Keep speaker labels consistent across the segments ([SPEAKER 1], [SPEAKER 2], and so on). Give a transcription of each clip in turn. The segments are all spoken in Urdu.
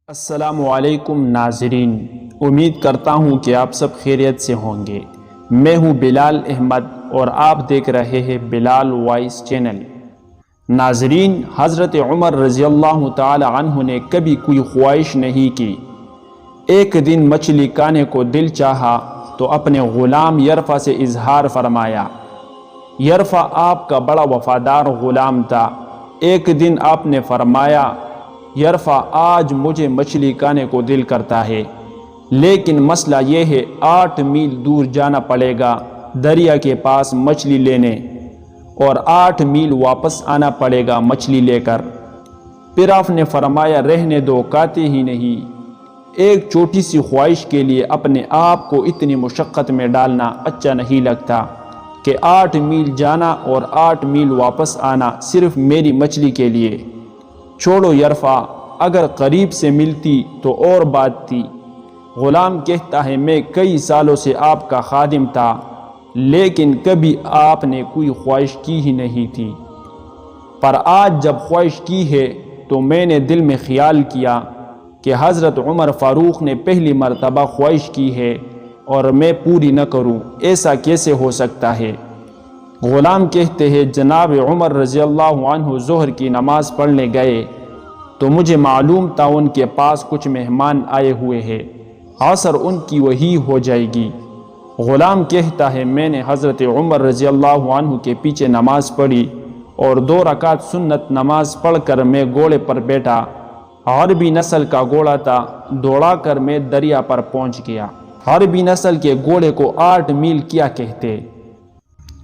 [SPEAKER 1] السلام علیکم ناظرین، امید کرتا ہوں کہ آپ سب خیریت سے ہوں گے۔ میں ہوں بلال احمد اور آپ دیکھ رہے ہیں بلال وائس چینل۔ ناظرین، حضرت عمر رضی اللہ تعالی عنہ نے کبھی کوئی خواہش نہیں کی۔ ایک دن مچھلی کھانے کو دل چاہا تو اپنے غلام یرفع سے اظہار فرمایا۔ یرفع آپ کا بڑا وفادار غلام تھا۔ ایک دن آپ نے فرمایا، یرفع آج مجھے مچھلی کھانے کو دل کرتا ہے، لیکن مسئلہ یہ ہے 8 میل دور جانا پڑے گا دریا کے پاس مچھلی لینے، اور 8 میل واپس آنا پڑے گا مچھلی لے کر۔ پھر آپ نے فرمایا، رہنے دو، کھاتے ہی نہیں۔ ایک چھوٹی سی خواہش کے لیے اپنے آپ کو اتنی مشقت میں ڈالنا اچھا نہیں لگتا کہ 8 میل جانا اور 8 میل واپس آنا صرف میری مچھلی کے لیے۔ چھوڑو یرفع، اگر قریب سے ملتی تو اور بات تھی۔ غلام کہتا ہے، میں کئی سالوں سے آپ کا خادم تھا، لیکن کبھی آپ نے کوئی خواہش کی ہی نہیں تھی، پر آج جب خواہش کی ہے تو میں نے دل میں خیال کیا کہ حضرت عمر فاروق نے پہلی مرتبہ خواہش کی ہے اور میں پوری نہ کروں، ایسا کیسے ہو سکتا ہے؟ غلام کہتے ہیں، جناب عمر رضی اللہ عنہ ظہر کی نماز پڑھنے گئے تو مجھے معلوم تھا ان کے پاس کچھ مہمان آئے ہوئے ہیں، عصر ان کی وہی ہو جائے گی۔ غلام کہتا ہے، میں نے حضرت عمر رضی اللہ عنہ کے پیچھے نماز پڑھی اور 2 رکعت سنت نماز پڑھ کر میں گھوڑے پر بیٹھا۔ عربی نسل کا گھوڑا تھا، دوڑا کر میں دریا پر پہنچ گیا۔ عربی نسل کے گھوڑے کو 8 میل کیا کہتے۔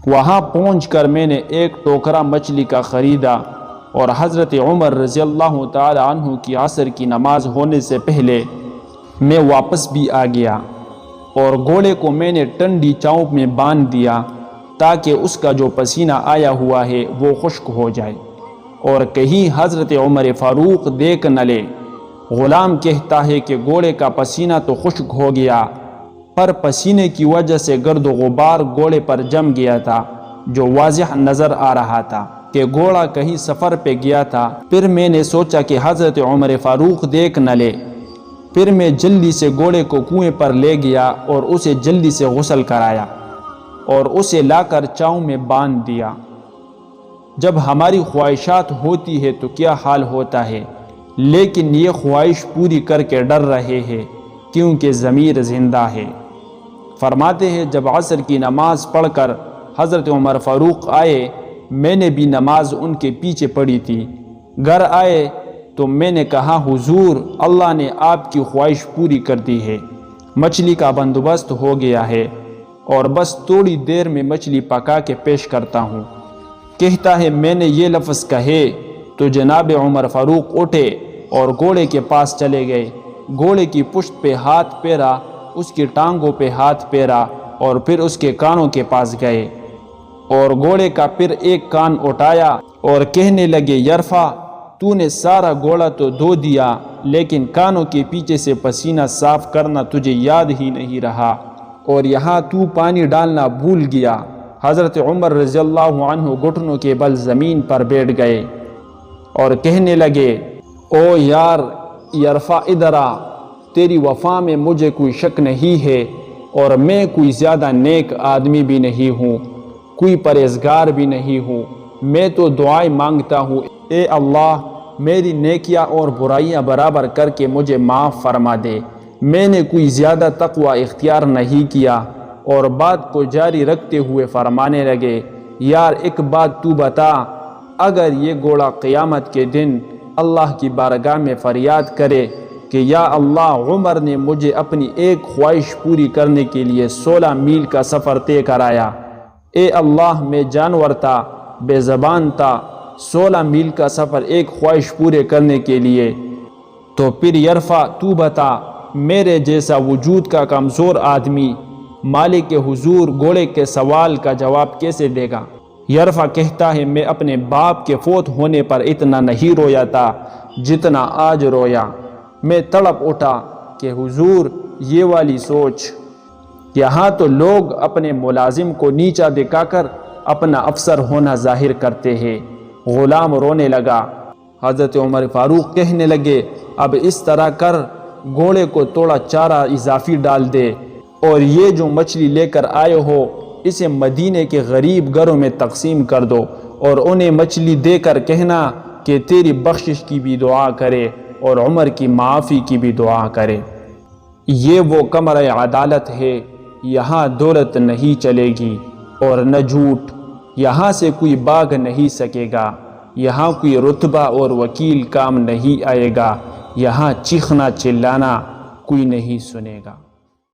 [SPEAKER 1] وہاں پہنچ کر میں نے ایک ٹوکرا مچھلی کا خریدا اور حضرت عمر رضی اللہ تعالی عنہ کی عصر کی نماز ہونے سے پہلے میں واپس بھی آ گیا، اور گھوڑے کو میں نے ٹھنڈی چاؤں میں باندھ دیا تاکہ اس کا جو پسینہ آیا ہوا ہے وہ خشک ہو جائے اور کہیں حضرت عمر فاروق دیکھ نہ لے۔ غلام کہتا ہے کہ گھوڑے کا پسینہ تو خشک ہو گیا، پر پسینے کی وجہ سے گرد و غبار گھوڑے پر جم گیا تھا جو واضح نظر آ رہا تھا کہ گھوڑا کہیں سفر پہ گیا تھا۔ پھر میں نے سوچا کہ حضرت عمر فاروق دیکھ نہ لے، پھر میں جلدی سے گھوڑے کو کنویں پر لے گیا اور اسے جلدی سے غسل کرایا اور اسے لا کر چاؤں میں باندھ دیا۔ جب ہماری خواہشات ہوتی ہے تو کیا حال ہوتا ہے، لیکن یہ خواہش پوری کر کے ڈر رہے ہیں کیونکہ ضمیر زندہ ہے۔ فرماتے ہیں، جب عصر کی نماز پڑھ کر حضرت عمر فاروق آئے، میں نے بھی نماز ان کے پیچھے پڑھی تھی۔ گھر آئے تو میں نے کہا، حضور، اللہ نے آپ کی خواہش پوری کر دی ہے، مچھلی کا بندوبست ہو گیا ہے اور بس تھوڑی دیر میں مچھلی پکا کے پیش کرتا ہوں۔ کہتا ہے، میں نے یہ لفظ کہے تو جناب عمر فاروق اٹھے اور گھوڑے کے پاس چلے گئے، گھوڑے کی پشت پہ ہاتھ پھیرا، اس کی ٹانگوں پہ ہاتھ پھیرا اور پھر اس کے کانوں کے پاس گئے اور گھوڑے کا پھر ایک کان اٹھایا اور کہنے لگے، یرفع، تو نے سارا گھوڑا تو دھو دیا، لیکن کانوں کے پیچھے سے پسینہ صاف کرنا تجھے یاد ہی نہیں رہا اور یہاں تو پانی ڈالنا بھول گیا۔ حضرت عمر رضی اللہ عنہ گھٹنوں کے بل زمین پر بیٹھ گئے اور کہنے لگے، او یار یرفع، ادھر آ، تیری وفا میں مجھے کوئی شک نہیں ہے اور میں کوئی زیادہ نیک آدمی بھی نہیں ہوں، کوئی پرہیزگار بھی نہیں ہوں، میں تو دعائیں مانگتا ہوں، اے اللہ میری نیکیاں اور برائیاں برابر کر کے مجھے معاف فرما دے۔ میں نے کوئی زیادہ تقوی اختیار نہیں کیا۔ اور بات کو جاری رکھتے ہوئے فرمانے لگے، یار ایک بات تو بتا، اگر یہ گھوڑا قیامت کے دن اللہ کی بارگاہ میں فریاد کرے کہ یا اللہ، عمر نے مجھے اپنی ایک خواہش پوری کرنے کے لیے 16 میل کا سفر طے کرایا، اے اللہ میں جانور تھا، بے زبان تھا، 16 میل کا سفر ایک خواہش پورے کرنے کے لیے، تو پھر یرفع تو بتا، میرے جیسا وجود کا کمزور آدمی مالک کے حضور گھوڑے کے سوال کا جواب کیسے دے گا؟ یرفع کہتا ہے، میں اپنے باپ کے فوت ہونے پر اتنا نہیں رویا تھا جتنا آج رویا۔ میں تڑپ اٹھا کہ حضور، یہ والی سوچ، یہاں تو لوگ اپنے ملازم کو نیچا دکھا کر اپنا افسر ہونا ظاہر کرتے ہیں۔ غلام رونے لگا۔ حضرت عمر فاروق کہنے لگے اب اس طرح کر، گھوڑے کو تھوڑا چارہ اضافی ڈال دے، اور یہ جو مچھلی لے کر آئے ہو اسے مدینے کے غریب گھروں میں تقسیم کر دو، اور انہیں مچھلی دے کر کہنا کہ تیری بخشش کی بھی دعا کرے اور عمر کی معافی کی بھی دعا کرے۔ یہ وہ کمرہ عدالت ہے، یہاں دولت نہیں چلے گی اور نہ جھوٹ، یہاں سے کوئی بھاگ نہیں سکے گا، یہاں کوئی رتبہ اور وکیل کام نہیں آئے گا، یہاں چیخنا چلانا کوئی نہیں سنے گا۔